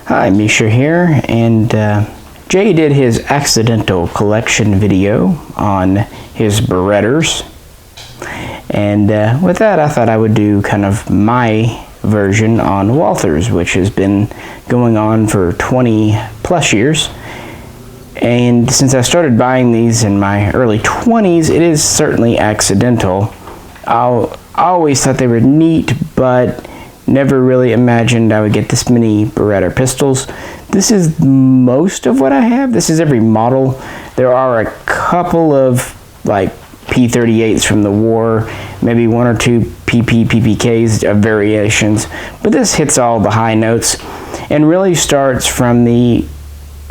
Hi, Misha here, and Jay did his accidental collection video on his Berettas, and with that I thought I would do kind of my version on Walther's, which has been going on for 20 plus years. And since I started buying these in my early 20s, it is certainly accidental. I always thought they were neat, but never really imagined I would get this many Beretta pistols. This is most of what I have. This is every model. There are a couple of like P38s from the war, maybe one or two PPKs of variations, but this hits all the high notes and really starts from the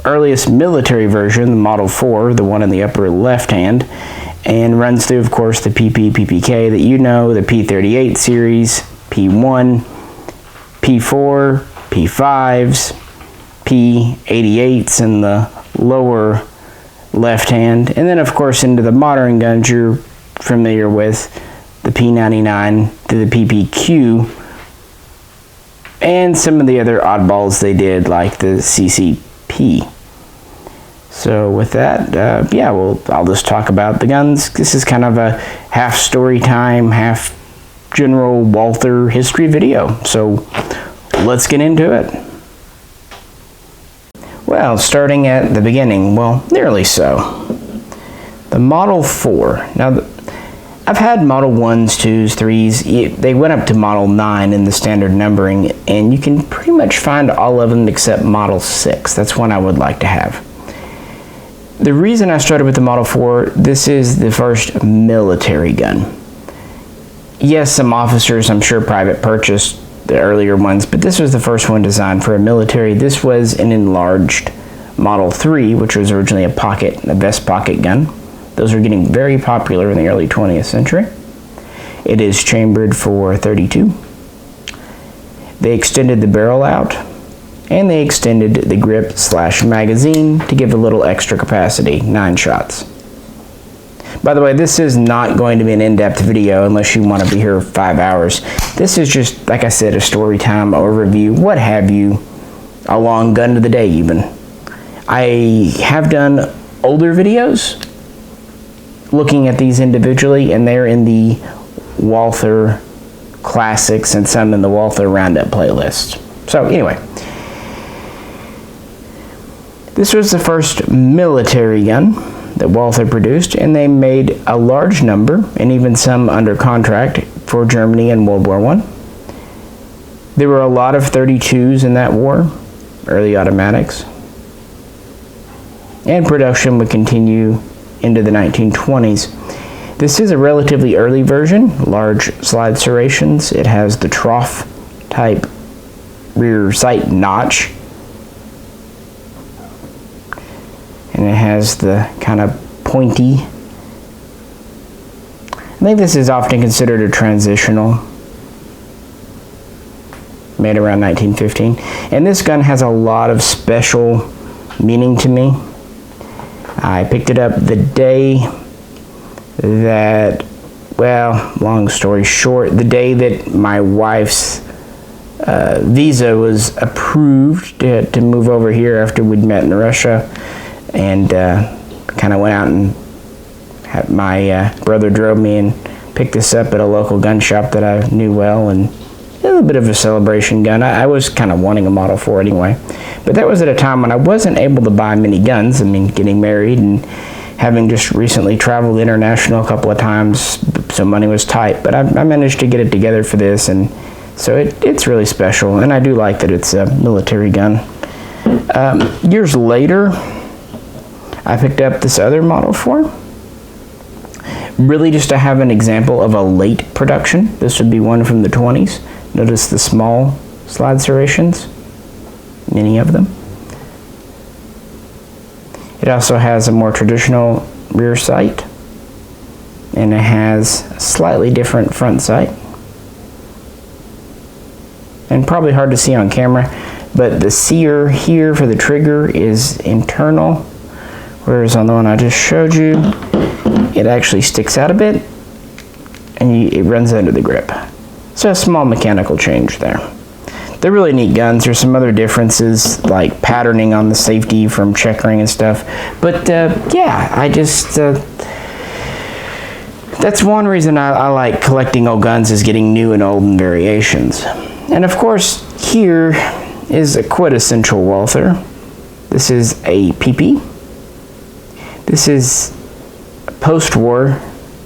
earliest military version, the Model 4, the one in the upper left hand, and runs through, of course, the PPK that you know, the P38 series, P1, P4, P5s, P88s in the lower left hand, and then of course into the modern guns you're familiar with, the P99 to the PPQ, and some of the other oddballs they did like the CCP. So with that, I'll just talk about the guns. This is kind of a half story time, half general Walther history video. So let's get into it. Well, starting at the beginning, well, nearly so. The Model 4. Now, I've had Model 1s, 2s, 3s. They went up to Model 9 in the standard numbering, and you can pretty much find all of them except Model 6. That's one I would like to have. The reason I started with the Model 4, this is the first military gun. Yes, some officers, I'm sure, private purchased the earlier ones, but this was the first one designed for a military. This was an enlarged Model 3, which was originally a vest pocket gun. Those were getting very popular in the early 20th century. It is chambered for .32. They extended the barrel out, and they extended the grip / magazine to give a little extra capacity, 9 shots. By the way, this is not going to be an in-depth video unless you want to be here 5 hours. This is just, like I said, a story time overview, what have you, a long gun to the day even. I have done older videos looking at these individually, and they're in the Walther Classics and some in the Walther Roundup playlist. So anyway, this was the first military gun that Walther produced, and they made a large number, and even some under contract, for Germany in World War I. There were a lot of .32s in that war, early automatics, and production would continue into the 1920s. This is a relatively early version, large slide serrations. It has the trough type rear sight notch, and it has the kind of pointy. I think this is often considered a transitional, made around 1915. And this gun has a lot of special meaning to me. I picked it up the day that, well, long story short, the day that my wife's visa was approved to move over here after we'd met in Russia. And kind of went out and had my brother drove me and picked this up at a local gun shop that I knew well, and a little bit of a celebration gun. I was kind of wanting a Model 4 anyway, but that was at a time when I wasn't able to buy many guns. I mean, getting married and having just recently traveled international a couple of times, so money was tight, but I managed to get it together for this, and so it's really special, and I do like that it's a military gun. Years later, I picked up this other Model 4, really just to have an example of a late production. This would be one from the 20s. Notice the small slide serrations, many of them. It also has a more traditional rear sight, and it has a slightly different front sight. And probably hard to see on camera, but the sear here for the trigger is internal, whereas on the one I just showed you, it actually sticks out a bit, and it runs under the grip. So a small mechanical change there. They're really neat guns. There's some other differences, like patterning on the safety from checkering and stuff. But yeah, I just that's one reason I like collecting old guns, is getting new and old and variations. And of course, here is a quintessential Walther. This is a PP. This is a post-war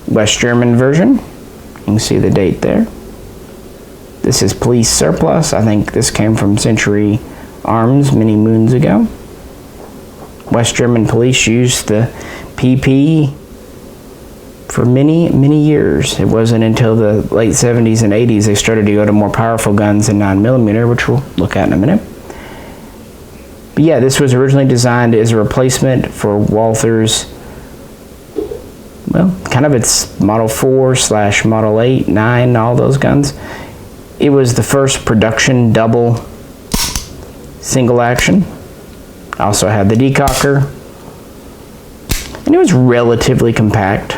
West German version. You can see the date there. This is police surplus. I think this came from Century Arms many moons ago. West German police used the PP for many, many years. It wasn't until the late 70s and 80s they started to go to more powerful guns than 9mm, which we'll look at in a minute. But yeah, this was originally designed as a replacement for Walther's, well, kind of its Model 4 / Model 8, 9, all those guns. It was the first production double single action. Also had the decocker, and it was relatively compact.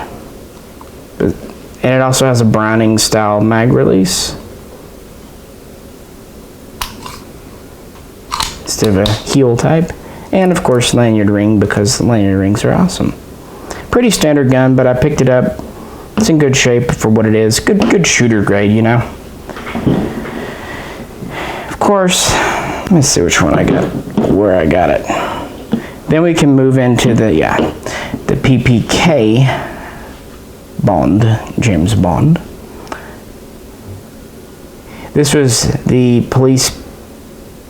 And it also has a Browning style mag release instead of a heel type, and of course lanyard ring, because the lanyard rings are awesome. Pretty standard gun, but I picked it up. It's in good shape for what it is. Good shooter grade, you know. Of course, let me see which one I got, where I got it. Then we can move into the PPK Bond, James Bond. This was the Police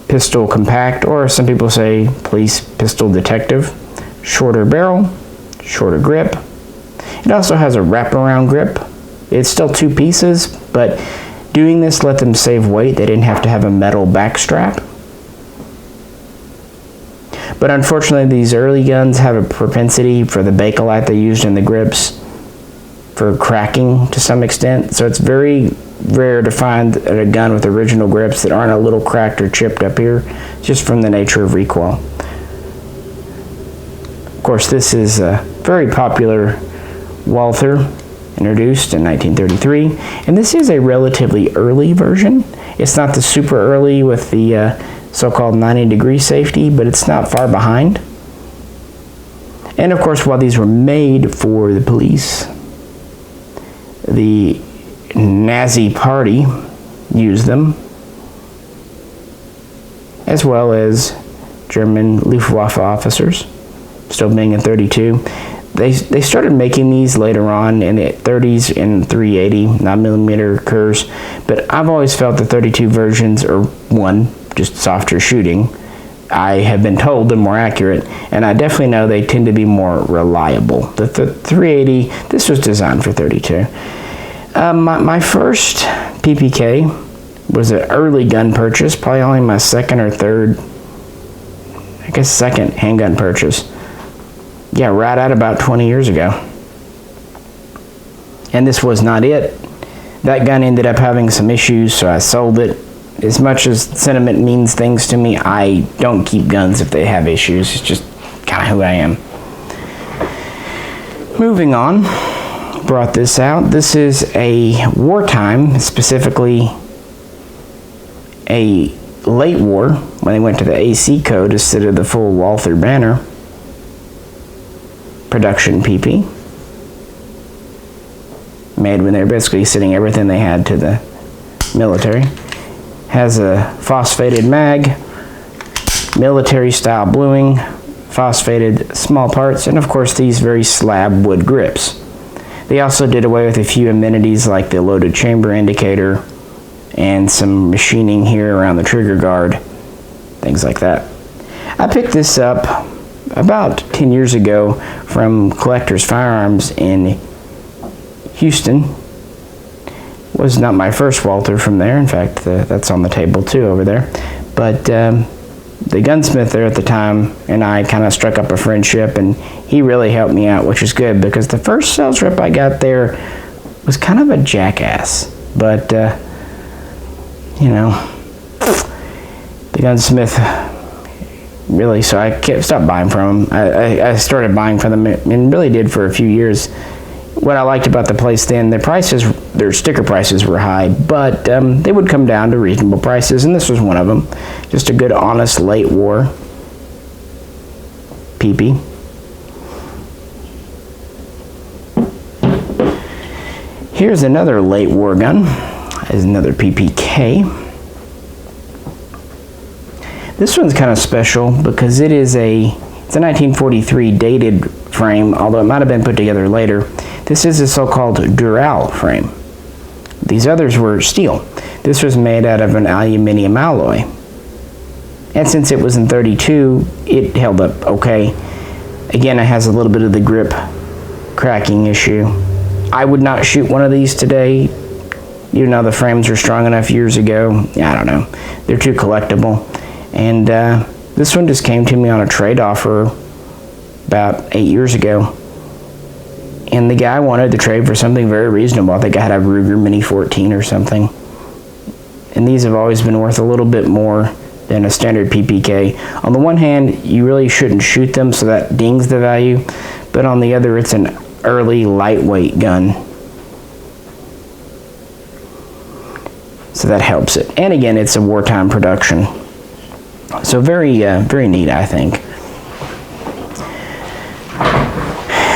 Pistol Compact, or some people say Police Pistol Detective. Shorter barrel, shorter grip. It also has a wraparound grip. It's still 2 pieces, but doing this let them save weight. They didn't have to have a metal back strap. But unfortunately, these early guns have a propensity for the Bakelite they used in the grips for cracking to some extent. So it's very rare to find a gun with original grips that aren't a little cracked or chipped up here, just from the nature of recoil. Of course, this is a very popular Walther, introduced in 1933, and this is a relatively early version. It's not the super early with the so-called 90-degree safety, but it's not far behind. And of course, while these were made for the police, the Nazi Party used them, as well as German Luftwaffe officers, still being a 32. They started making these later on in the 30s in 380 9mm Kurs, but I've always felt the 32 versions are, one, just softer shooting. I have been told they're more accurate, and I definitely know they tend to be more reliable. The 380, this was designed for 32. My first PPK was an early gun purchase, probably only my second or third, I guess second handgun purchase. Yeah, right at about 20 years ago. And this was not it. That gun ended up having some issues, so I sold it. As much as sentiment means things to me, I don't keep guns if they have issues. It's just kind of who I am. Moving on, brought this out. This is a wartime, specifically a late war, when they went to the AC code instead of the full Walther banner. Production PP. Made when they were basically sending everything they had to the military. Has a phosphated mag, military style bluing, phosphated small parts, and of course these very slab wood grips. They also did away with a few amenities like the loaded chamber indicator and some machining here around the trigger guard, things like that. I picked this up about 10 years ago from Collector's Firearms in Houston. Was not my first Walther from there. In fact, that's on the table too over there. But the gunsmith there at the time and I kind of struck up a friendship, and he really helped me out, which is good, because the first sales rep I got there was kind of a jackass. But, you know, the gunsmith really, so I stopped buying from him. I started buying from them and really did for a few years. what I liked about the place then, their sticker prices were high, but they would come down to reasonable prices, and this was one of them. Just a good, honest, late war PP. Here's another late war gun. Is another PPK. This one's kind of special because it's a 1943 dated frame, although it might have been put together later. This is a so-called dural frame. These others were steel. This was made out of an aluminum alloy. And since it was in 32, it held up okay. Again, it has a little bit of the grip cracking issue. I would not shoot one of these today, even though the frames were strong enough years ago. I don't know. They're too collectible. And this one just came to me on a trade offer about 8 years ago. And the guy wanted to trade for something very reasonable. I think I had a Ruger Mini 14 or something. And these have always been worth a little bit more than a standard PPK. On the one hand, you really shouldn't shoot them, so that dings the value. But on the other, it's an early lightweight gun. So that helps it. And again, it's a wartime production. So very neat, I think.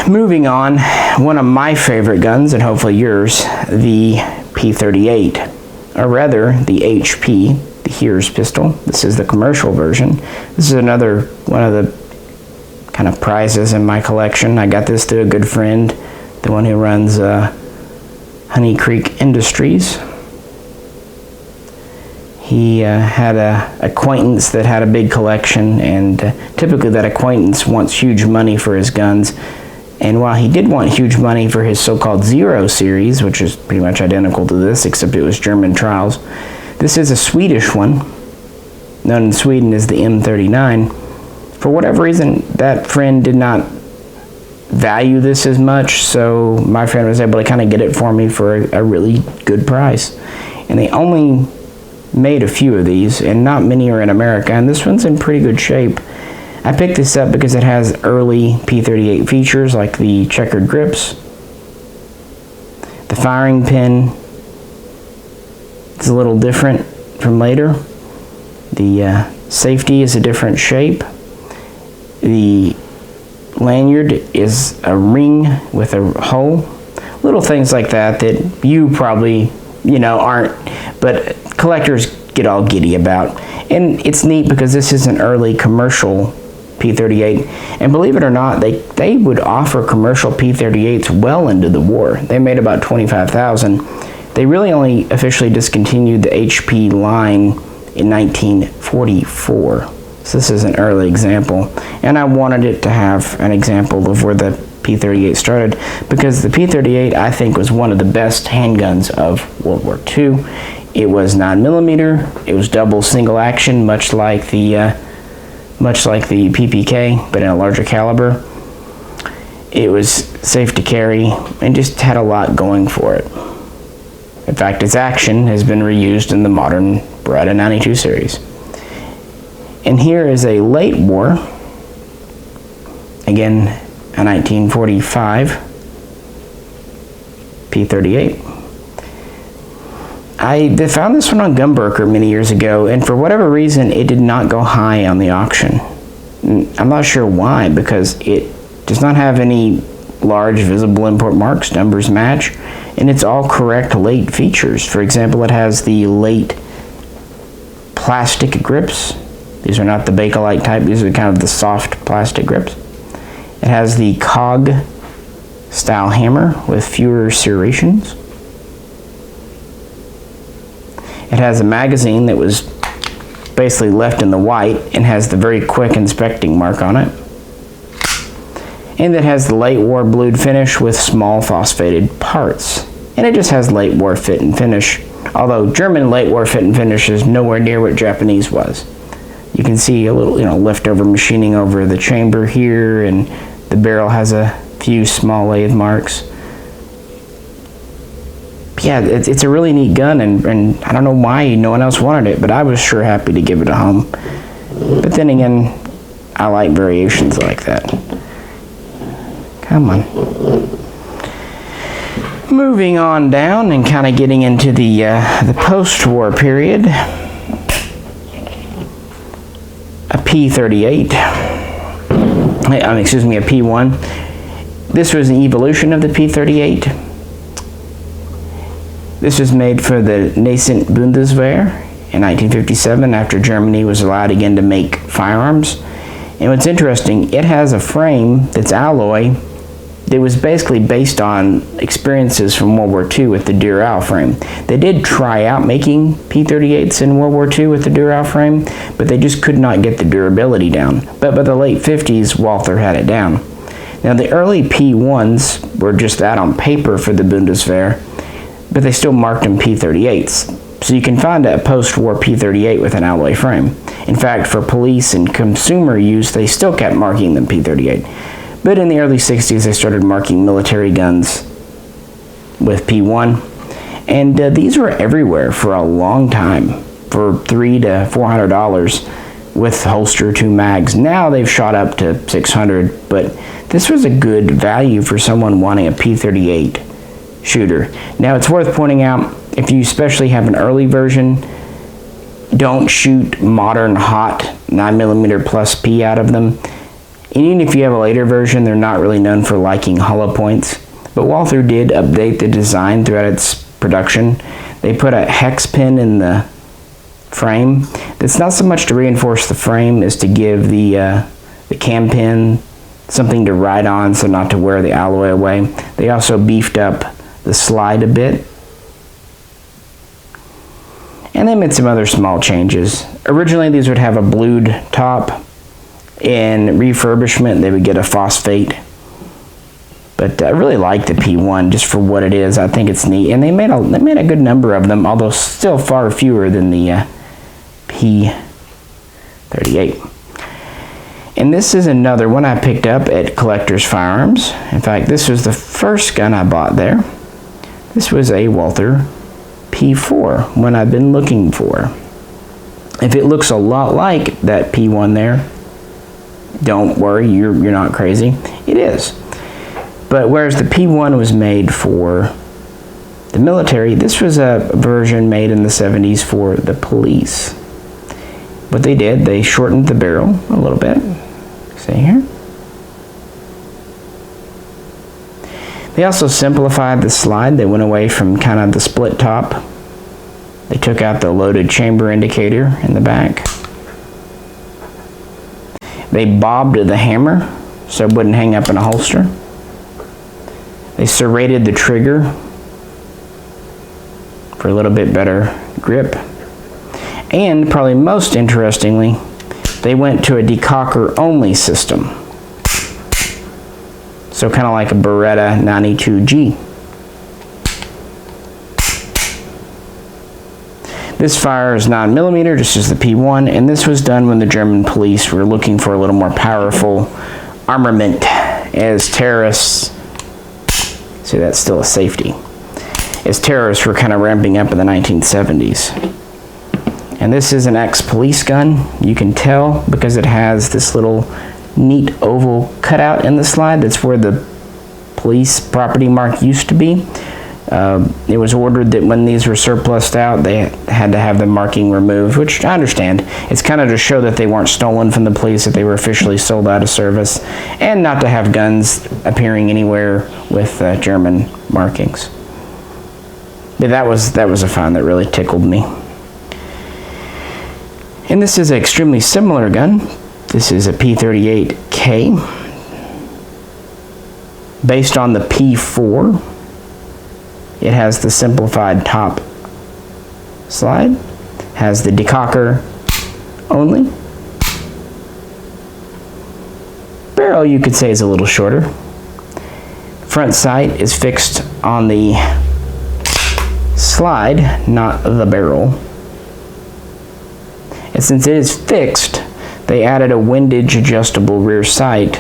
Moving on, one of my favorite guns, and hopefully yours, the P38, or rather the HP, the Here's pistol. This is the commercial version. This is another one of the kind of prizes in my collection. I got this through a good friend, the one who runs Honey Creek Industries. He had an acquaintance that had a big collection, and typically that acquaintance wants huge money for his guns. And while he did want huge money for his so-called Zero series, which is pretty much identical to this, except it was German trials, this is a Swedish one, known in Sweden as the M39. For whatever reason, that friend did not value this as much, so my friend was able to kind of get it for me for a really good price. And they only made a few of these, and not many are in America, and this one's in pretty good shape. I picked this up because it has early P38 features like the checkered grips, the firing pin is a little different from later, the safety is a different shape, the lanyard is a ring with a hole, little things like that that you probably aren't, but collectors get all giddy about. And it's neat because this is an early commercial P38, and believe it or not, they would offer commercial P38s well into the war. They made about 25,000. They really only officially discontinued the HP line in 1944. So this is an early example, and I wanted it to have an example of where the P38 started, because the P38 I think was one of the best handguns of World War II. It was 9mm, it was double single action, much like the PPK, but in a larger caliber. It was safe to carry and just had a lot going for it. In fact, its action has been reused in the modern Beretta 92 series. And here is a late war, again a 1945 P38. I found this one on Gunbroker many years ago, and for whatever reason it did not go high on the auction. I'm not sure why, because it does not have any large visible import marks, numbers match, and it's all correct late features. For example, it has the late plastic grips. These are not the Bakelite type, these are kind of the soft plastic grips. It has the cog style hammer with fewer serrations. It has a magazine that was basically left in the white and has the very quick inspecting mark on it. And it has the late war blued finish with small phosphated parts. And it just has late war fit and finish, although German late war fit and finish is nowhere near what Japanese was. You can see a little, leftover machining over the chamber here, and the barrel has a few small lathe marks. Yeah, it's a really neat gun, and I don't know why no one else wanted it, but I was sure happy to give it a home. But then again, I like variations like that. Come on. Moving on down and kind of getting into the post-war period, a P38, excuse me, a P1. This was an evolution of the P38. This was made for the nascent Bundeswehr in 1957 after Germany was allowed again to make firearms. And what's interesting, it has a frame that's alloy that was basically based on experiences from World War II with the Dural frame. They did try out making P38s in World War II with the Dural frame, but they just could not get the durability down. But by the late 50s, Walther had it down. Now the early P1s were just that on paper for the Bundeswehr, but they still marked them P38s. So you can find a post-war P38 with an alloy frame. In fact, for police and consumer use, they still kept marking them P38. But in the early 60s, they started marking military guns with P1. And these were everywhere for a long time, for $300 to $400 with holster 2 mags. Now they've shot up to $600, but this was a good value for someone wanting a P38 shooter. Now it's worth pointing out, if you especially have an early version, don't shoot modern hot 9mm plus P out of them. And even if you have a later version, they're not really known for liking hollow points. But Walther did update the design throughout its production. They put a hex pin in the frame. That's not so much to reinforce the frame as to give the cam pin something to ride on, so not to wear the alloy away. They also beefed up the slide a bit. And they made some other small changes. Originally, these would have a blued top. In refurbishment, they would get a phosphate. But I really like the P1 just for what it is. I think it's neat. And they made a good number of them, although still far fewer than the P38. And this is another one I picked up at Collector's Firearms. In fact, this was the first gun I bought there. This was a Walther P4, one I've been looking for. If it looks a lot like that P1 there, don't worry, you're not crazy. It is. But whereas the P1 was made for the military, this was a version made in the 70s for the police. What they did, they shortened the barrel a little bit. See here? They also simplified the slide. They went away from kind of the split top. They took out the loaded chamber indicator in the back. They bobbed the hammer so it wouldn't hang up in a holster. They serrated the trigger for a little bit better grip. And probably most interestingly, they went to a decocker only system. So kind of like a Beretta 92G. This fires 9mm, just as the P1, and this was done when the German police were looking for a little more powerful armament as terrorists, see that's still a safety, as terrorists were kind of ramping up in the 1970s. And this is an ex-police gun. You can tell because it has this little neat oval cutout in the slide. That's where the police property mark used to be. It was ordered that when these were surplused out, they had to have the marking removed, which I understand. It's kind of to show that they weren't stolen from the police, that they were officially sold out of service, and not to have guns appearing anywhere with German markings. But that was a find that really tickled me. And this is an extremely similar gun. This is a P38K, based on the P4. It has the simplified top slide, has the decocker only. Barrel, you could say, is a little shorter. Front sight is fixed on the slide, not the barrel. And since it is fixed, they added a windage adjustable rear sight,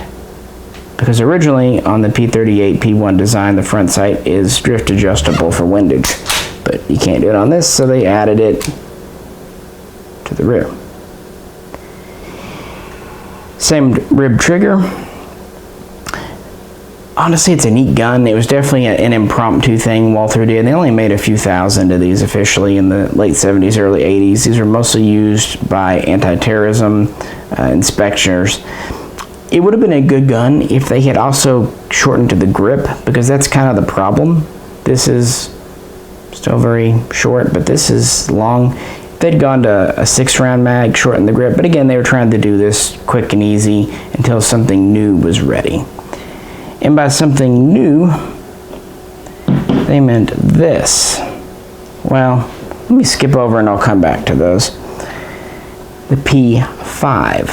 because originally on the P38 P1 design, the front sight is drift adjustable for windage, but you can't do it on this, so they added it to the rear. Same rib trigger. honestly, it's a neat gun. It was definitely an impromptu thing Walther did. They only made a few thousand of these officially in the late 70s, early 80s. These were mostly used by anti-terrorism inspectors. It would have been a good gun if they had also shortened to the grip, because that's kind of the problem. This is still very short, but this is long. If they'd gone to a 6-round mag, shortened the grip, but again, they were trying to do this quick and easy until something new was ready. And by something new, they meant this. Well, let me skip over and I'll come back to those. The P5.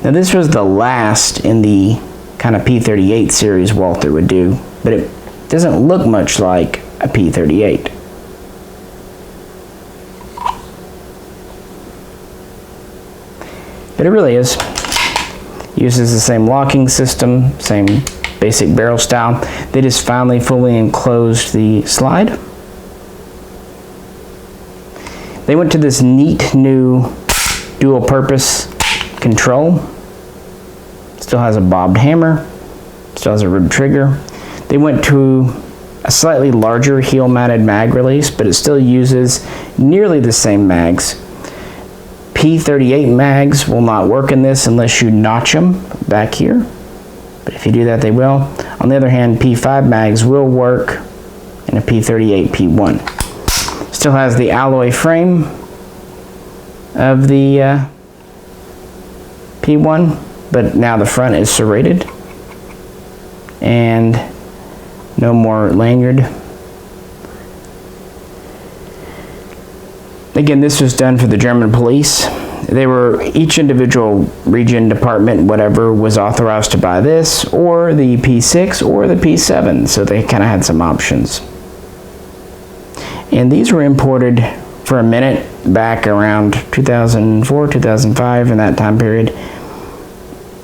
Now this was the last in the kind of P38 series Walther would do, but it doesn't look much like a P38. But it really is. Uses the same locking system, same basic barrel style. They just finally fully enclosed the slide. They went to this neat new dual purpose control. Still has a bobbed hammer, still has a rib trigger. They went to a slightly larger heel mounted mag release, but it still uses nearly the same mags. P38 mags will not work in this unless you notch them back here, but if you do that they will. On the other hand, P5 mags will work in a P38 P1. Still has the alloy frame of the P1, but now the front is serrated and no more lanyard. Again, this was done for the German police. They were, each individual region, department, whatever, was authorized to buy this, or the P6, or the P7, so they kind of had some options. And these were imported for a minute back around 2004, 2005, in that time period.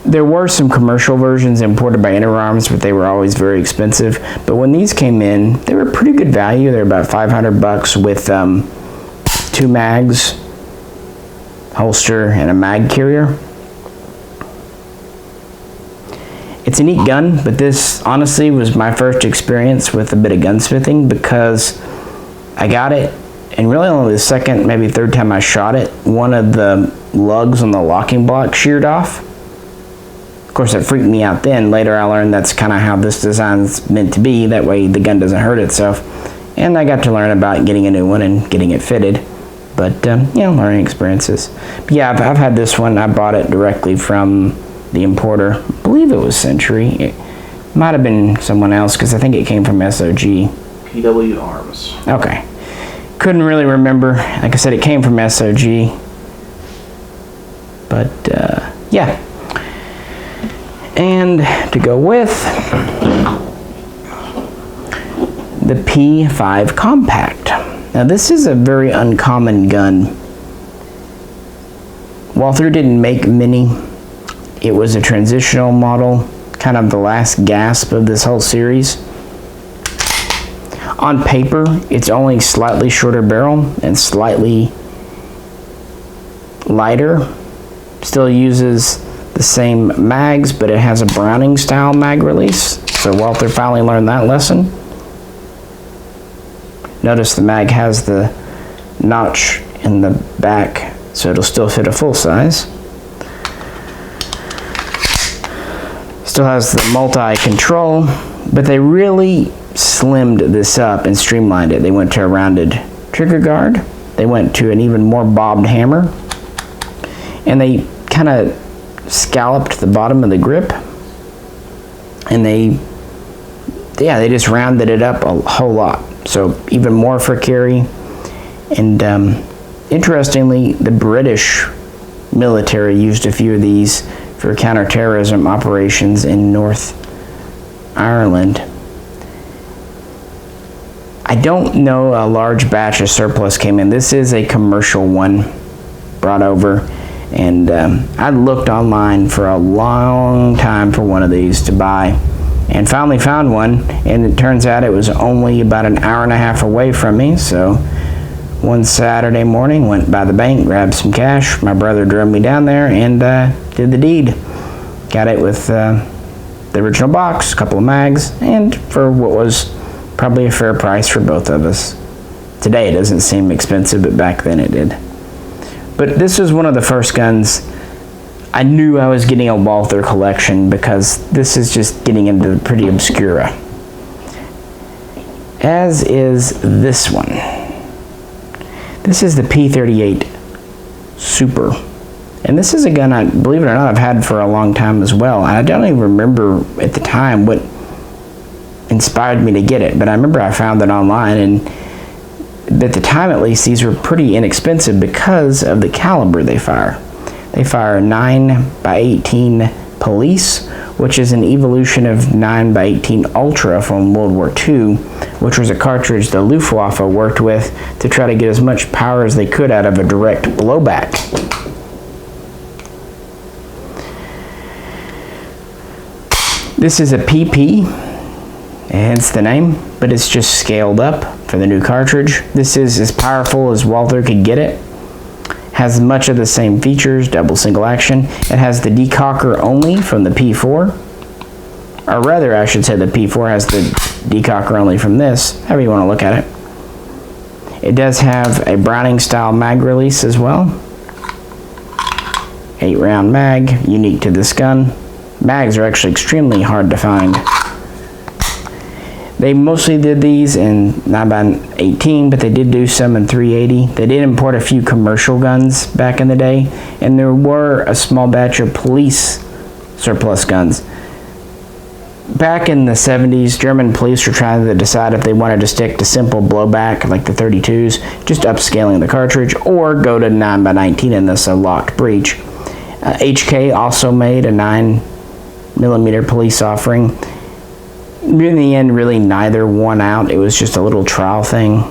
There were some commercial versions imported by Interarms, but they were always very expensive. But when these came in, they were pretty good value. They were about $500 with 2 mags, holster, and a mag carrier. It's a neat gun, but this honestly was my first experience with a bit of gunsmithing, because I got it, and really only the second, maybe third time I shot it, one of the lugs on the locking block sheared off. Of course, it freaked me out then. Later I learned that's kind of how this design's meant to be. That way the gun doesn't hurt itself. And I got to learn about getting a new one and getting it fitted. But, you know, learning experiences. But yeah, I've had this one. I bought it directly from the importer. I believe it was Century. It might have been someone else, because I think it came from SOG. PW Arms. Okay. Couldn't really remember. Like I said, it came from SOG. But, yeah. And to go with the P5 Compact. Now this is a very uncommon gun. Walther didn't make many. It was a transitional model, kind of the last gasp of this whole series. On paper, it's only slightly shorter barrel and slightly lighter. Still uses the same mags, but it has a Browning style mag release. So Walther finally learned that lesson. Notice the mag has the notch in the back, so it'll still fit a full size. Still has the multi-control, but they really slimmed this up and streamlined it. They went to a rounded trigger guard. They went to an even more bobbed hammer. And they kind of scalloped the bottom of the grip. And they just rounded it up a whole lot. So even more for carry. And interestingly, the British military used a few of these for counterterrorism operations in North Ireland. I don't know a large batch of surplus came in. This is a commercial one brought over. And I looked online for a long time for one of these to buy, and finally found one, and it turns out it was only about an hour and a half away from me. So one Saturday morning, went by the bank, grabbed some cash. My brother drove me down there and did the deed. Got it with the original box, a couple of mags, and for what was probably a fair price for both of us. Today it doesn't seem expensive, but back then it did. But this was one of the first guns I knew I was getting a Walther collection, because this is just getting into the pretty obscura. As is this one. This is the P38 Super. And this is a gun, I believe it or not, I've had for a long time as well. I don't even remember at the time what inspired me to get it, but I remember I found it online, and at the time at least, these were pretty inexpensive because of the caliber they fire. They fire a 9x18 Police, which is an evolution of 9x18 Ultra from World War II, which was a cartridge the Luftwaffe worked with to try to get as much power as they could out of a direct blowback. This is a PP, hence the name, but it's just scaled up for the new cartridge. This is as powerful as Walther could get it. Has much of the same features, double single action. It has the decocker only from the P4. Or rather, I should say the P4 has the decocker only from this, however you want to look at it. It does have a Browning style mag release as well. 8-round mag, unique to this gun. Mags are actually extremely hard to find. They mostly did these in 9x18, but they did do some in 380. They did import a few commercial guns back in the day, and there were a small batch of police surplus guns. Back in the 70s, German police were trying to decide if they wanted to stick to simple blowback like the 32s, just upscaling the cartridge, or go to 9x19 in this locked breech. HK also made a 9mm police offering. In the end, really neither won out. It was just a little trial thing.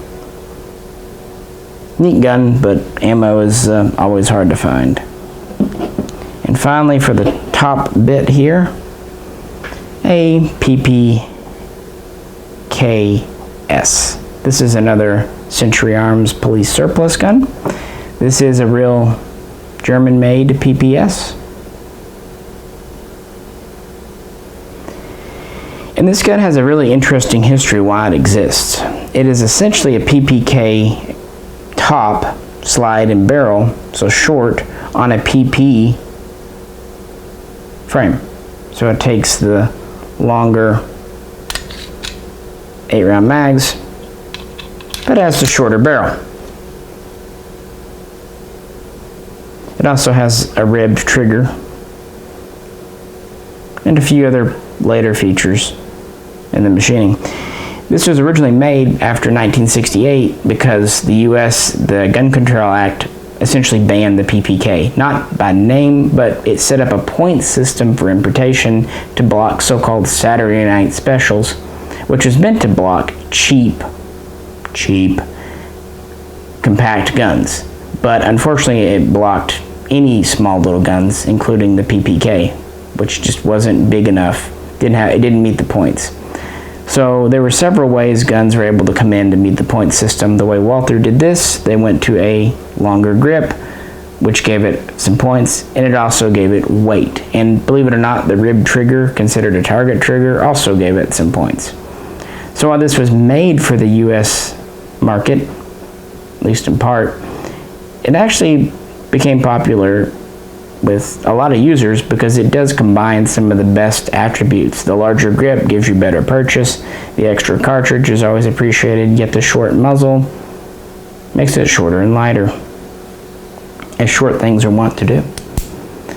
Neat gun, but ammo is always hard to find. And finally, for the top bit here, a PPKS. This is another Century Arms police surplus gun. This is a real German-made PPS. And this gun has a really interesting history why it exists. It is essentially a PPK top, slide, and barrel, so short, on a PP frame. So it takes the longer 8-round mags, but has the shorter barrel. It also has a ribbed trigger and a few other later features in the machining. This was originally made after 1968 because the U.S., the Gun Control Act, essentially banned the PPK. Not by name, but it set up a point system for importation to block so-called Saturday night specials, which was meant to block cheap compact guns. But unfortunately, it blocked any small little guns, including the PPK, which just wasn't big enough. It didn't meet the points. So there were several ways guns were able to come in to meet the point system. The way Walther did this, they went to a longer grip, which gave it some points, and it also gave it weight. And believe it or not, the ribbed trigger, considered a target trigger, also gave it some points. So while this was made for the US market, at least in part, it actually became popular with a lot of users because it does combine some of the best attributes. The larger grip gives you better purchase, the extra cartridge is always appreciated, yet the short muzzle makes it shorter and lighter, as short things are wont to do.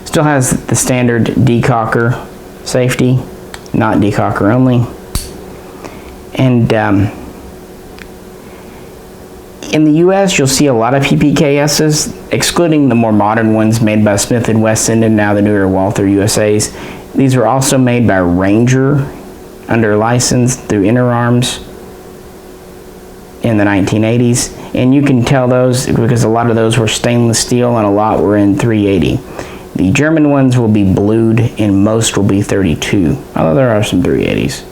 Still has the standard decocker safety, not decocker only. And in the US, you'll see a lot of PPKSs, excluding the more modern ones made by Smith & Wesson and now the newer Walther USAs. These were also made by Ranger under license through Inner Arms in the 1980s. And you can tell those because a lot of those were stainless steel and a lot were in 380. The German ones will be blued and most will be 32, although there are some 380s.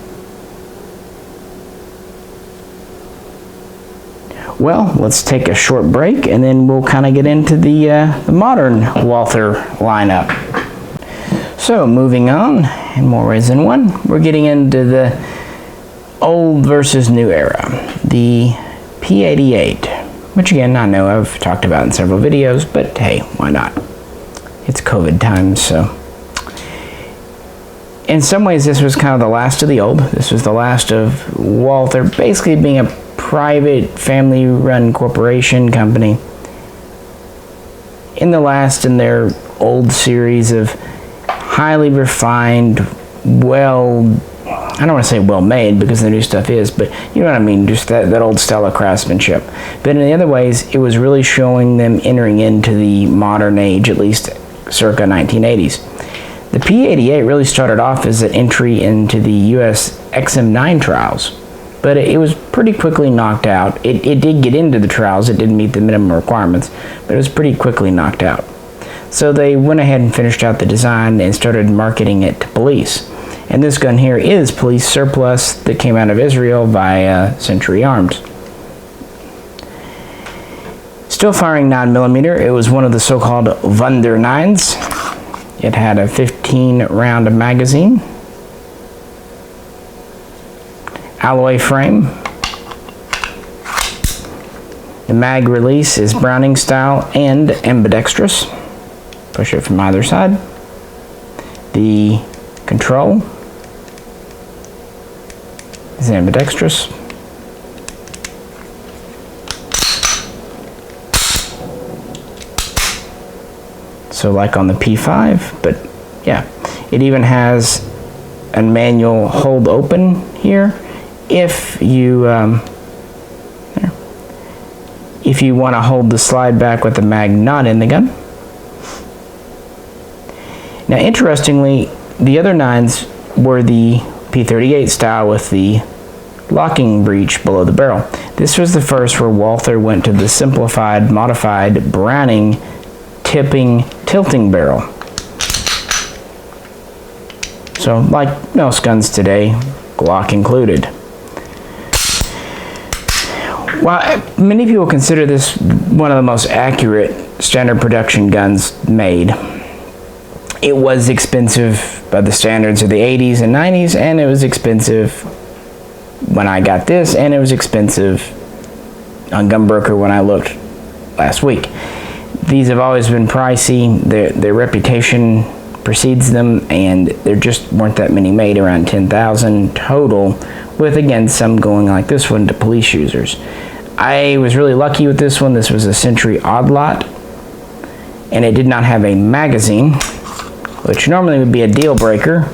Well, let's take a short break and then we'll kind of get into the modern Walther lineup. So moving on, in more ways than one, we're getting into the old versus new era. The P38, which again, I know I've talked about in several videos, but hey, why not? It's COVID times, so. In some ways, this was kind of the last of the old. This was the last of Walther basically being a private, family-run corporation company. In the last in their old series of highly refined, I don't want to say well-made because the new stuff is, but you know what I mean, just that old style of craftsmanship. But in the other ways, it was really showing them entering into the modern age, at least circa 1980s. The P88 really started off as an entry into the US XM9 trials, but it was pretty quickly knocked out. It did get into the trials, it didn't meet the minimum requirements, but it was pretty quickly knocked out. So they went ahead and finished out the design and started marketing it to police. And this gun here is police surplus that came out of Israel via Century Arms. Still firing 9mm, it was one of the so-called Wunder 9s. It had a 15-round magazine, alloy frame. The mag release is Browning style and ambidextrous. Push it from either side. The control is ambidextrous. So like on the P5, but yeah, it even has a manual hold open here if you want to hold the slide back with the mag not in the gun. Now interestingly, the other 9s were the P38 style with the locking breech below the barrel. This was the first where Walther went to the simplified, modified Browning tilting barrel. So like most guns today, Glock included. While many people consider this one of the most accurate standard production guns made, it was expensive by the standards of the 80s and 90s, and it was expensive when I got this, and it was expensive on Gunbroker when I looked last week. These have always been pricey. Their reputation precedes them, and there just weren't that many made, around 10,000 total, with again some going like this one to police users. I was really lucky with this one. This was a Century Odd Lot, and it did not have a magazine, which normally would be a deal breaker,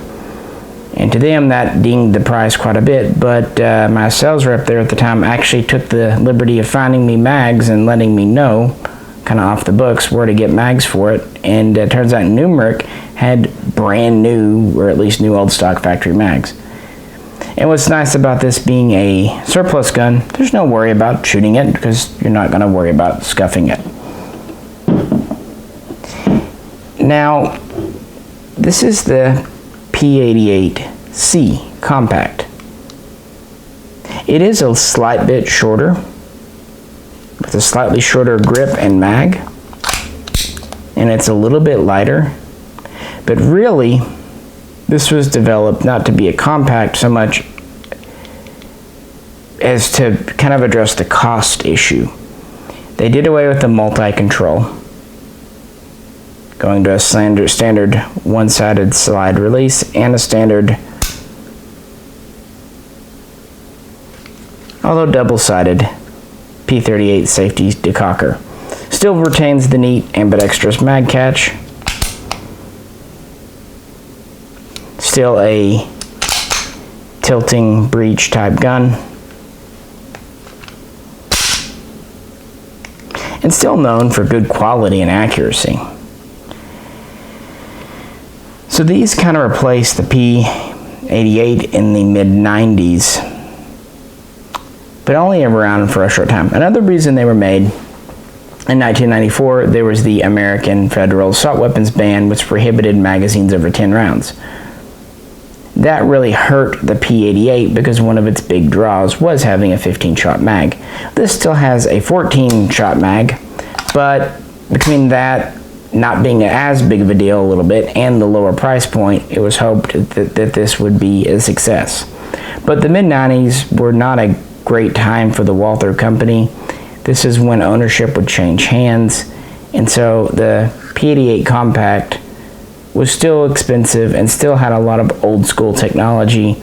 and to them that dinged the price quite a bit. But my sales rep there at the time actually took the liberty of finding me mags and letting me know, kind of off the books, where to get mags for it. And it turns out Numeric had brand new, or at least new old stock factory mags. And what's nice about this being a surplus gun, there's no worry about shooting it because you're not going to worry about scuffing it. Now, this is the P88 Compact. It is a slight bit shorter, with a slightly shorter grip and mag, and it's a little bit lighter, but really this was developed not to be a compact so much as to kind of address the cost issue. They did away with the multi-control, going to a standard one-sided slide release and a standard, although double-sided, P38 safety decocker. Still retains the neat ambidextrous mag catch. Still a tilting breech type gun. And still known for good quality and accuracy. So these kind of replaced the P88 in the mid-90s, but only around for a short time. Another reason they were made, in 1994, there was the American federal assault weapons ban, which prohibited magazines over 10 rounds. That really hurt the P88 because one of its big draws was having a 15-shot mag. This still has a 14-shot mag, but between that, not being as big of a deal a little bit and the lower price point, it was hoped that this would be a success. But the mid-90s were not a great time for the Walther company. This is when ownership would change hands, and so the P38 Compact was still expensive and still had a lot of old school technology.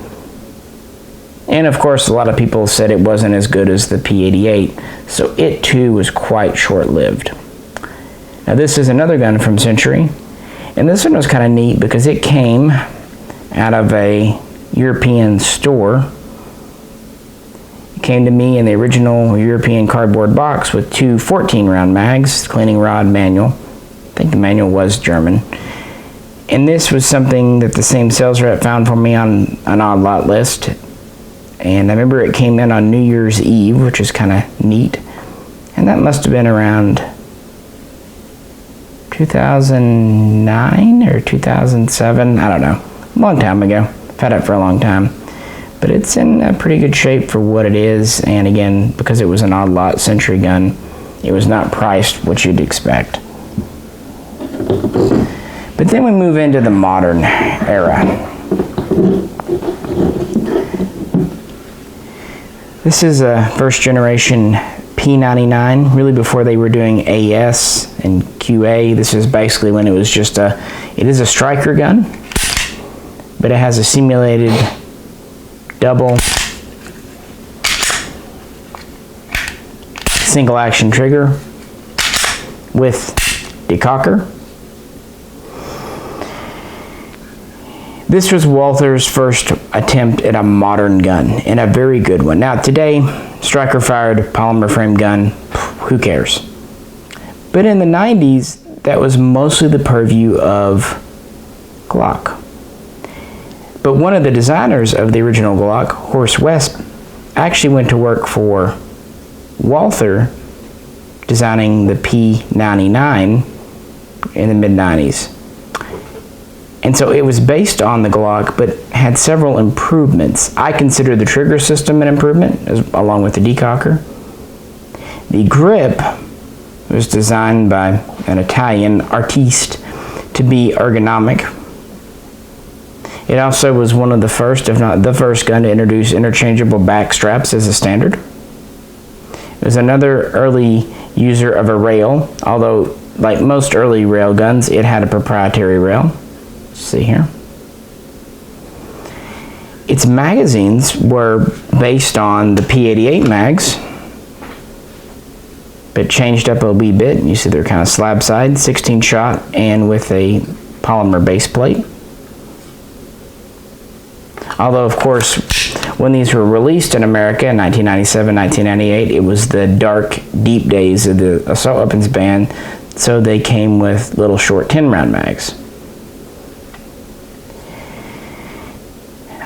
And of course, a lot of people said it wasn't as good as the P88, so it too was quite short-lived. Now this is another gun from Century, and this one was kind of neat because it came out of a European store. It came to me in the original European cardboard box with two 14-round mags, cleaning rod, manual. I think the manual was German. And this was something that the same sales rep found for me on an odd lot list. And I remember it came in on New Year's Eve, which is kind of neat. And that must have been around 2009 or 2007, I don't know. A long time ago. I've had it for a long time. But it's in pretty good shape for what it is. And again, because it was an odd lot Century gun, it was not priced what you'd expect. But then we move into the modern era. This is a first generation P99, really before they were doing AS and QA. This is basically when it was just it is a striker gun, but it has a simulated double single action trigger with decocker. This was Walther's first attempt at a modern gun, and a very good one. Now today, striker-fired polymer frame gun, who cares? But in the 90s, that was mostly the purview of Glock. But one of the designers of the original Glock, Horst West, actually went to work for Walther, designing the P99 in the mid-90s. And so it was based on the Glock, but had several improvements. I consider the trigger system an improvement, along with the decocker. The grip was designed by an Italian artiste to be ergonomic. It also was one of the first, if not the first gun to introduce interchangeable back straps as a standard. It was another early user of a rail, although like most early rail guns, it had a proprietary rail. See here. Its magazines were based on the P88 mags, but changed up a wee bit. You see they're kind of slab side, 16 shot, and with a polymer base plate. Although, of course, when these were released in America in 1997, 1998, it was the dark, deep days of the assault weapons ban, so they came with little short 10-round mags.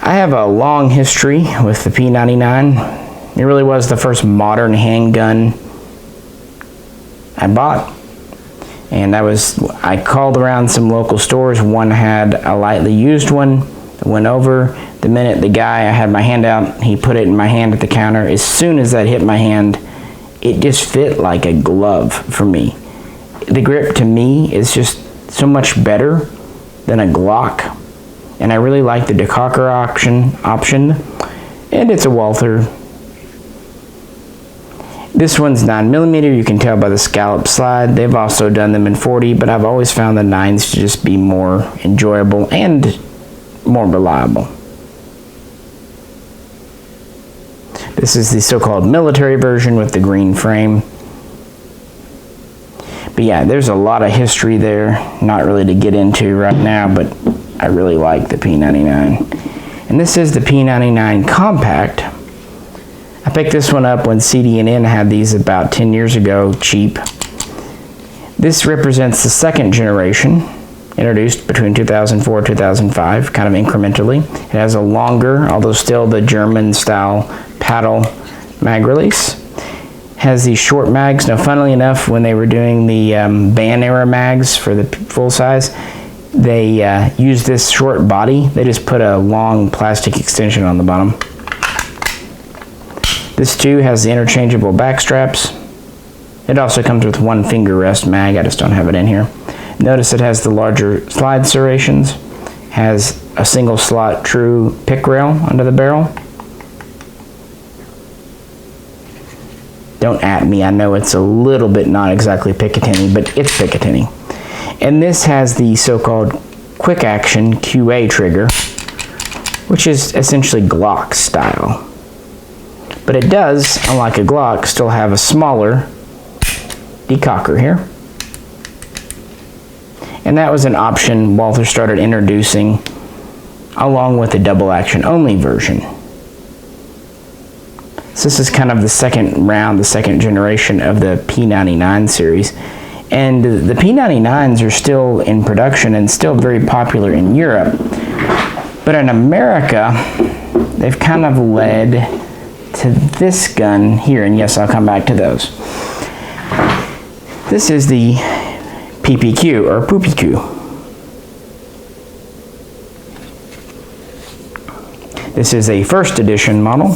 I have a long history with the P99. It really was the first modern handgun I bought. And I called around some local stores. One had a lightly used one. I went over. The minute the guy, I had my hand out, he put it in my hand at the counter. As soon as that hit my hand, it just fit like a glove for me. The grip to me is just so much better than a Glock. And I really like the decocker option, and it's a Walther. This one's 9mm, you can tell by the scallop slide. They've also done them in 40, but I've always found the 9s to just be more enjoyable and more reliable. This is the so-called military version with the green frame. But yeah, there's a lot of history there, not really to get into right now, but I really like the P99. And this is the P99 Compact. I picked this one up when CD&N had these about 10 years ago, cheap. This represents the second generation, introduced between 2004 and 2005, kind of incrementally. It has a longer, although still the German style paddle mag release. Has these short mags. Now, funnily enough, when they were doing the ban era mags for the full size, they used this short body. They just put a long plastic extension on the bottom. This too has the interchangeable back straps. It also comes with one finger rest mag. I just don't have it in here. Notice it has the larger slide serrations, has a single slot true pick rail under the barrel. Don't at me, I know it's a little bit not exactly Picatinny, but it's Picatinny. And this has the so-called quick action QA trigger, which is essentially Glock style. But it does, unlike a Glock, still have a smaller decocker here. And that was an option Walther started introducing along with the double action only version. So this is kind of the second round, the second generation of the P99 series. And the P99s are still in production and still very popular in Europe. But in America, they've kind of led to this gun here, and yes, I'll come back to those. This is the PPQ, or PPQ. This is a first edition model,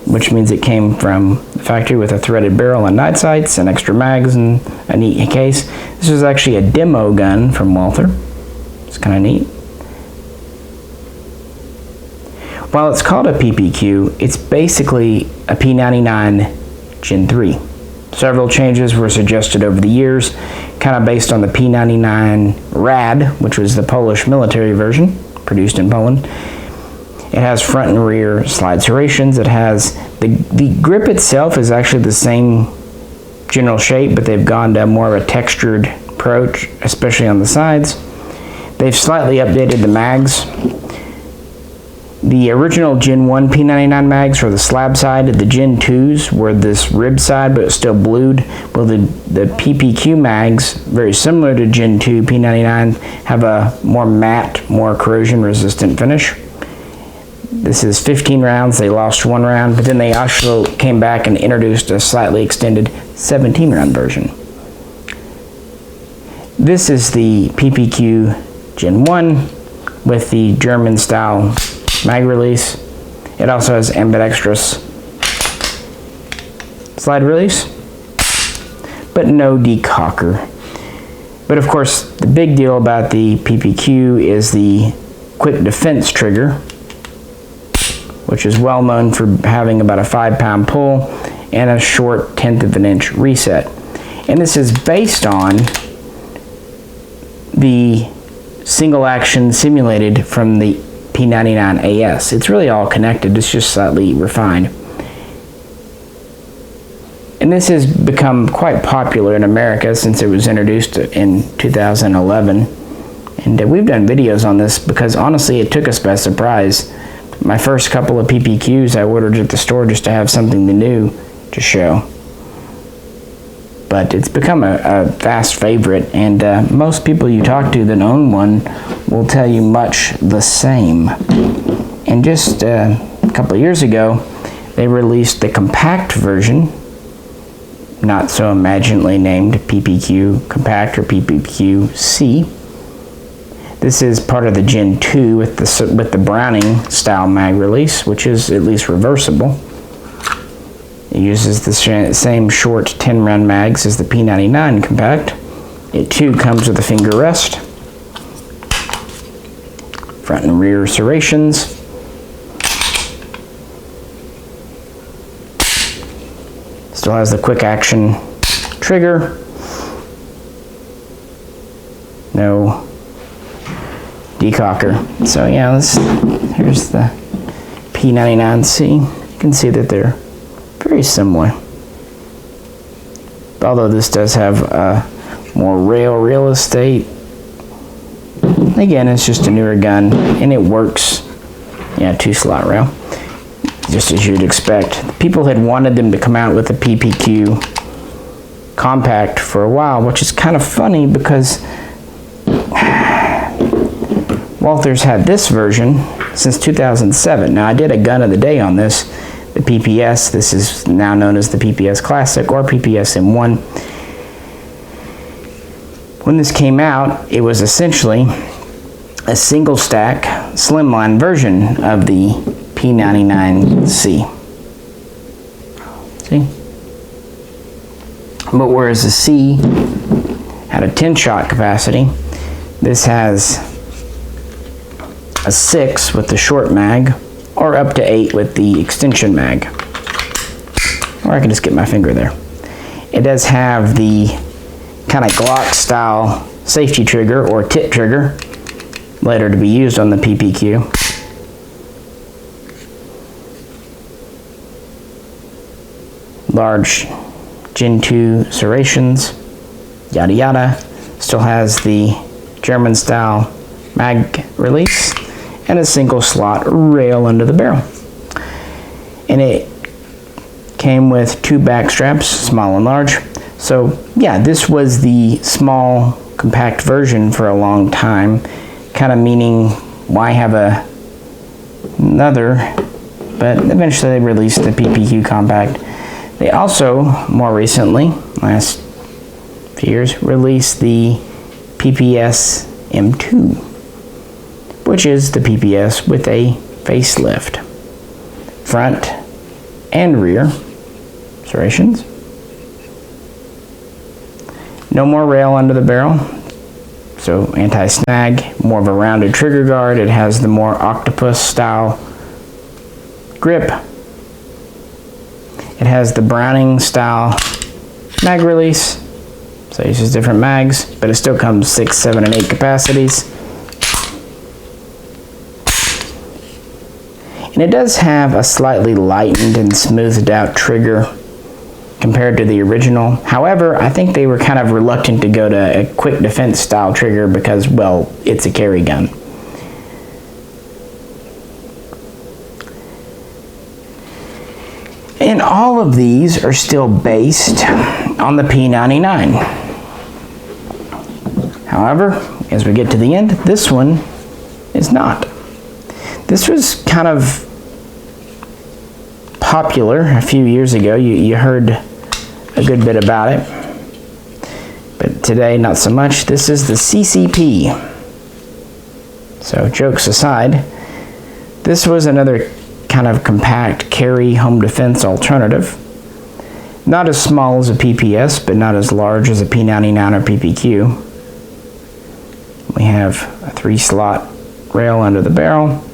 which means it came from the factory with a threaded barrel and night sights and extra mags and a neat case. This was actually a demo gun from Walther. It's kind of neat. While it's called a PPQ, it's basically a P99 Gen 3. Several changes were suggested over the years, kind of based on the P99 Rad, which was the Polish military version, produced in Poland. It has front and rear slide serrations. It has, the grip itself is actually the same general shape, but they've gone to more of a textured approach, especially on the sides. They've slightly updated the mags. The original Gen 1 P99 mags were the slab side. The Gen 2s were this rib side, but still blued. Well, the PPQ mags, very similar to Gen 2 P99, have a more matte, more corrosion-resistant finish. This is 15 rounds. They lost one round, but then they also came back and introduced a slightly extended 17-round version. This is the PPQ Gen 1 with the German-style mag release. It also has ambidextrous slide release, but no decocker. But of course, the big deal about the PPQ is the quick defense trigger, which is well known for having about a 5-pound pull and a short 1/10 of an inch reset. And this is based on the single action simulated from the P99 AS. It's really all connected, it's just slightly refined. And this has become quite popular in America since it was introduced in 2011. And we've done videos on this because honestly it took us by surprise. My first couple of PPQs I ordered at the store just to have something new to show. But it's become a fast favorite, and most people you talk to that own one will tell you much the same. And just a couple of years ago, they released the compact version, not so imaginably named PPQ Compact or PPQ C. This is part of the Gen 2 with the Browning style mag release, which is at least reversible. It uses the same short 10-round mags as the P99 Compact. It too comes with a finger rest, front and rear serrations, still has the quick action trigger, no decocker. So yeah, here's the P99C. You can see that they're very similar. Although this does have more real estate. Again, it's just a newer gun, and it works. Yeah, 2-slot rail, just as you'd expect. People had wanted them to come out with a PPQ Compact for a while, which is kind of funny because Walther's had this version since 2007. Now, I did a gun of the day on this, the PPS. This is now known as the PPS Classic or PPS M1. When this came out, it was essentially a single stack slimline version of the P99C. See? But whereas the C had a 10-shot capacity. This has a 6 with the short mag, or up to 8 with the extension mag. Or I can just get my finger there. It does have the kind of Glock style safety trigger or tip trigger, later to be used on the PPQ. Large Gen 2 serrations, yada yada. Still has the German style mag release and a single slot rail under the barrel. And it came with 2 back straps, small and large. So yeah, this was the small compact version for a long time, kind of meaning why have another, but eventually they released the PPQ Compact. They also, more recently, last few years, released the PPS M2, which is the PPS with a facelift. Front and rear serrations. No more rail under the barrel, so anti-snag, more of a rounded trigger guard. It has the more octopus style grip. It has the Browning style mag release, so it uses different mags, but it still comes 6, 7, and 8 capacities. And it does have a slightly lightened and smoothed out trigger compared to the original. However, I think they were kind of reluctant to go to a quick defense style trigger because, well, it's a carry gun. And all of these are still based on the P99. However, as we get to the end, this one is not. This was kind of popular a few years ago. You heard a good bit about it, but today not so much. This is the CCP. So jokes aside, this was another kind of compact carry home defense alternative. Not as small as a PPS, but not as large as a P99 or PPQ. We have a 3-slot rail under the barrel.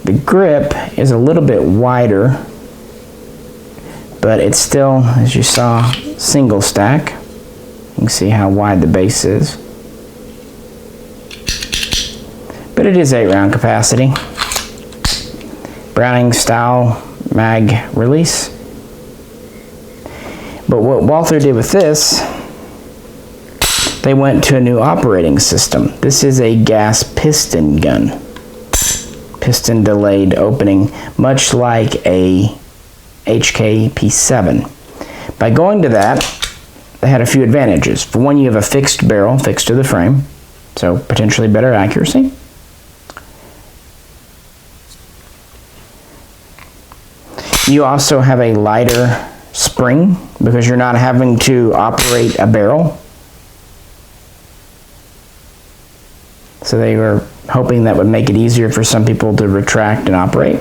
The grip is a little bit wider, but it's still, as you saw, single stack. You can see how wide the base is. But it is 8-round capacity. Browning style mag release. But what Walther did with this, they went to a new operating system. This is a gas piston gun. Piston delayed opening, much like a HK P7. By going to that, they had a few advantages. For one, you have a fixed barrel, fixed to the frame, so potentially better accuracy. You also have a lighter spring because you're not having to operate a barrel. So they were hoping that would make it easier for some people to retract and operate.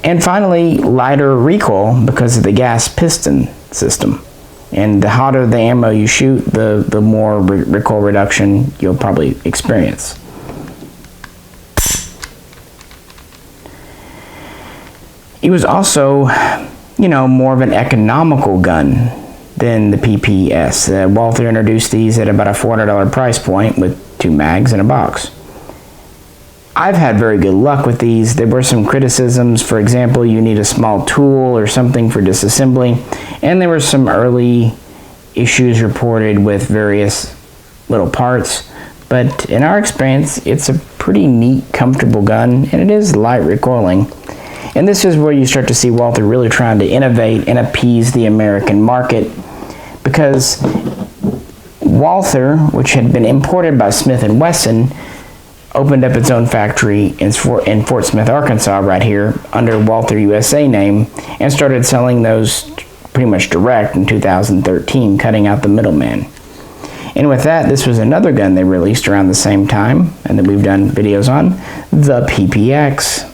And finally, lighter recoil because of the gas piston system. And the hotter the ammo you shoot, the more recoil reduction you'll probably experience. It was also, more of an economical gun than the PPS. Walther introduced these at about a $400 price point with 2 mags in a box. I've had very good luck with these. There were some criticisms. For example, you need a small tool or something for disassembly. And there were some early issues reported with various little parts. But in our experience, it's a pretty neat, comfortable gun, and it is light recoiling. And this is where you start to see Walther really trying to innovate and appease the American market, because Walther, which had been imported by Smith & Wesson, opened up its own factory in Fort Smith, Arkansas, right here, under Walther USA name, and started selling those pretty much direct in 2013, cutting out the middleman. And with that, this was another gun they released around the same time, and that we've done videos on, the PPX.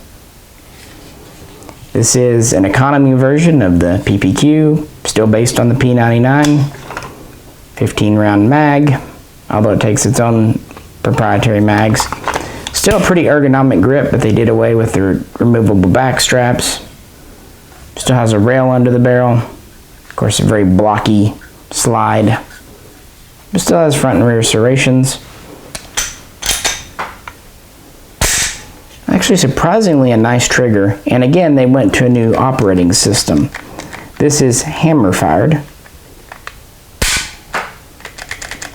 This is an economy version of the PPQ, still based on the P99. 15 round mag, although it takes its own proprietary mags. Still a pretty ergonomic grip, but they did away with the removable back straps. Still has a rail under the barrel. Of course, a very blocky slide. But still has front and rear serrations. Actually, surprisingly a nice trigger. And again, they went to a new operating system. This is hammer fired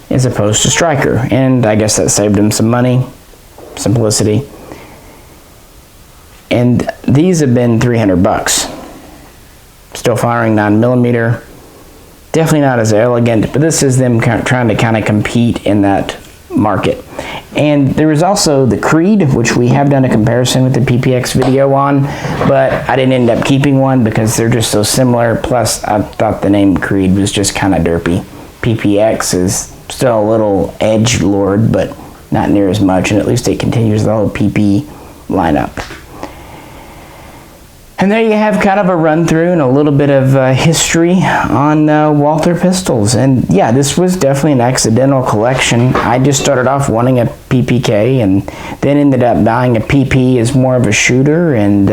as opposed to striker. And I guess that saved them some money, simplicity. And these have been 300 bucks. Still firing 9mm. Definitely not as elegant, but this is them trying to kind of compete in that market. And there was also the Creed, which we have done a comparison with the PPX video on, but I didn't end up keeping one because they're just so similar. Plus, I thought the name Creed was just kind of derpy. PPX is still a little edgelord, but not near as much, and at least it continues the whole PP lineup. And there you have kind of a run through and a little bit of history on Walther pistols. And yeah, this was definitely an accidental collection. I just started off wanting a PPK and then ended up buying a PP as more of a shooter. And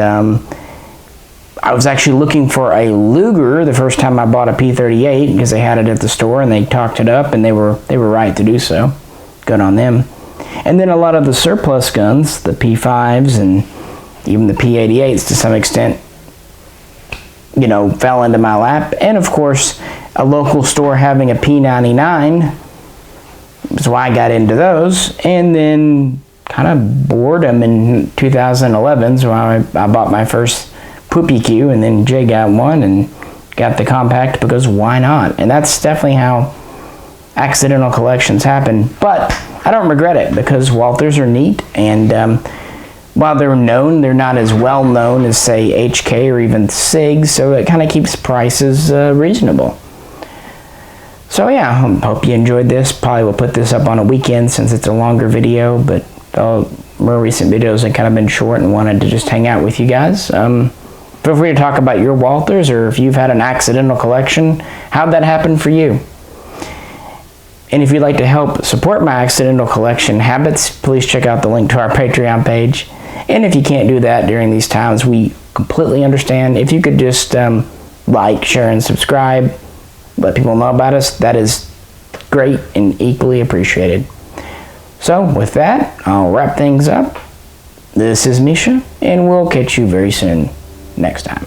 I was actually looking for a Luger the first time I bought a P38 because they had it at the store and they talked it up, and they were right to do so. Good on them. And then a lot of the surplus guns, the P5s and even the P88s to some extent, you know, fell into my lap. And of course, a local store having a P99 is why I got into those. And then kind of boredom in 2011 is why I bought my first PPQ, and then Jay got one and got the Compact because why not? And that's definitely how accidental collections happen. But I don't regret it because Walthers are neat, and while they're known, they're not as well known as, say, HK or even SIG, so it kind of keeps prices reasonable. So yeah, I hope you enjoyed this. Probably will put this up on a weekend since it's a longer video, but the more recent videos have kind of been short and wanted to just hang out with you guys. Feel free to talk about your Walthers, or if you've had an accidental collection, how'd that happen for you? And if you'd like to help support my accidental collection habits, please check out the link to our Patreon page. And if you can't do that during these times, we completely understand. If you could just like, share, and subscribe, let people know about us, that is great and equally appreciated. So with that, I'll wrap things up. This is Misha, and we'll catch you very soon next time.